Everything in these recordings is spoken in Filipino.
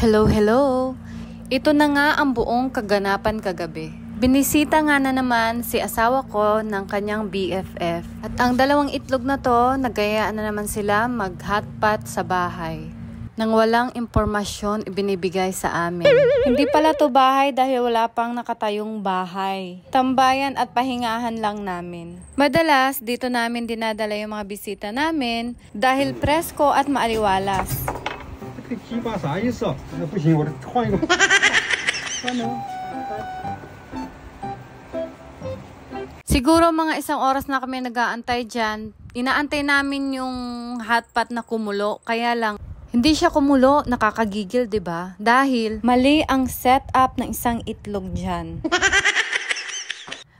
Hello, hello! Ito na nga ang buong kaganapan kagabi. Binisita nga na naman si asawa ko ng kanyang BFF. At ang dalawang itlog na to, nagayaan na naman sila mag-hotpot sa bahay. Nang walang impormasyon ibinibigay sa amin. Hindi pala to bahay dahil wala pang nakatayong bahay. Tambayan at pahingahan lang namin. Madalas, dito namin dinadala yung mga bisita namin dahil presko at maaliwalas. 这鸡巴啥意思啊？那不行，我换一个。Siguro mga isang oras na kami nag-aantay dyan. Inaantay namin yung hotpot na kumulo. Kaya lang, hindi siya kumulo. Nakakagigil, 'di ba? Dahil mali ang setup ng isang itlog dyan.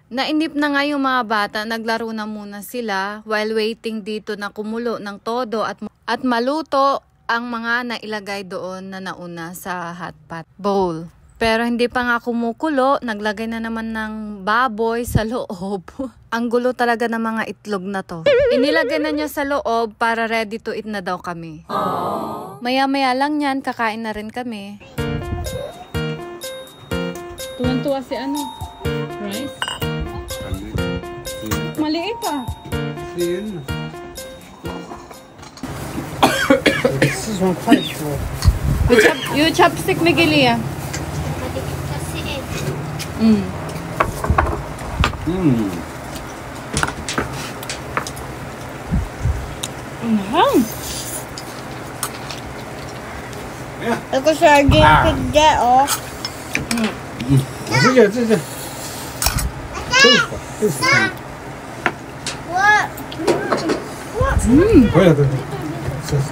Nainip na nga yung mga bata. Naglaro na muna sila while waiting dito na kumulo ng todo at maluto ang mga nailagay doon na nauna sa hotpot bowl. Pero hindi pa nga kumukulo, naglagay na naman ng baboy sa loob. Ang gulo talaga ng mga itlog na to. Inilagay na niya sa loob para ready to eat na daw kami. Maya-maya lang yan, kakain na rin kami. Tuwan-tuwa si ano? Rice? Maliit ah. Thin. 4种快球。You chopstick Miguelia. Ako sardine pigda oh. 这。可以了，对。是。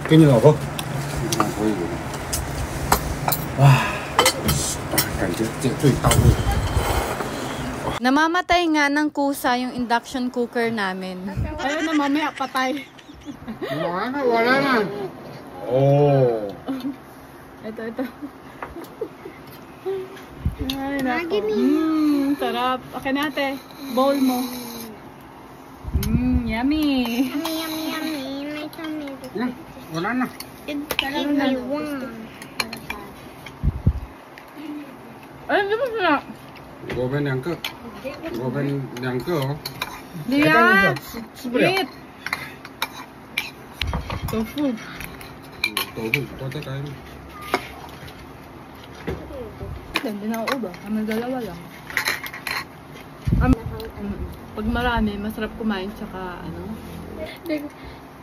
给你老婆。哇，感觉最到位。 Namamatay nga ng kusa yung induction cooker namin. Ayun na mamaya patay. wala na. Oh. Ito. Ay, nako. Sarap. Okay na ate. Bowl mo. Yummy. Yummy. My tummy is Wala na. give me one. Ay, di ba sila? 我们两个哦。 Di yan. 吃不了。 Eat. Tofu. 豆腐多得来。 Hindi na ako ba? Kami dalawa lang. Pag marami, masarap kumain tsaka ano.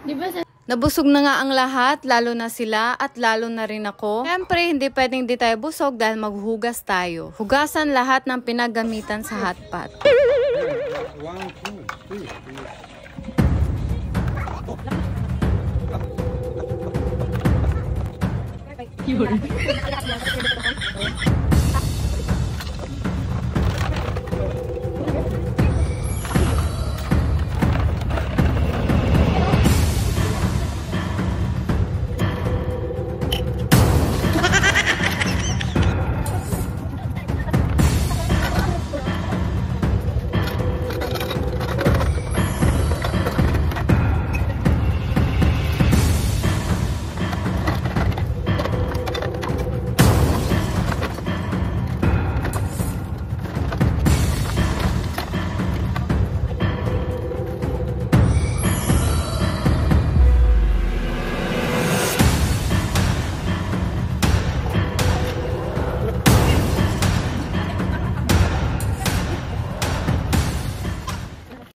Di ba sa Nabusog na nga ang lahat, lalo na sila at lalo na rin ako. Siyempre, hindi pwedeng di tayo busog dahil maghugas tayo. Hugasan lahat ng pinagamitan sa hotpot. 1, 2, 3。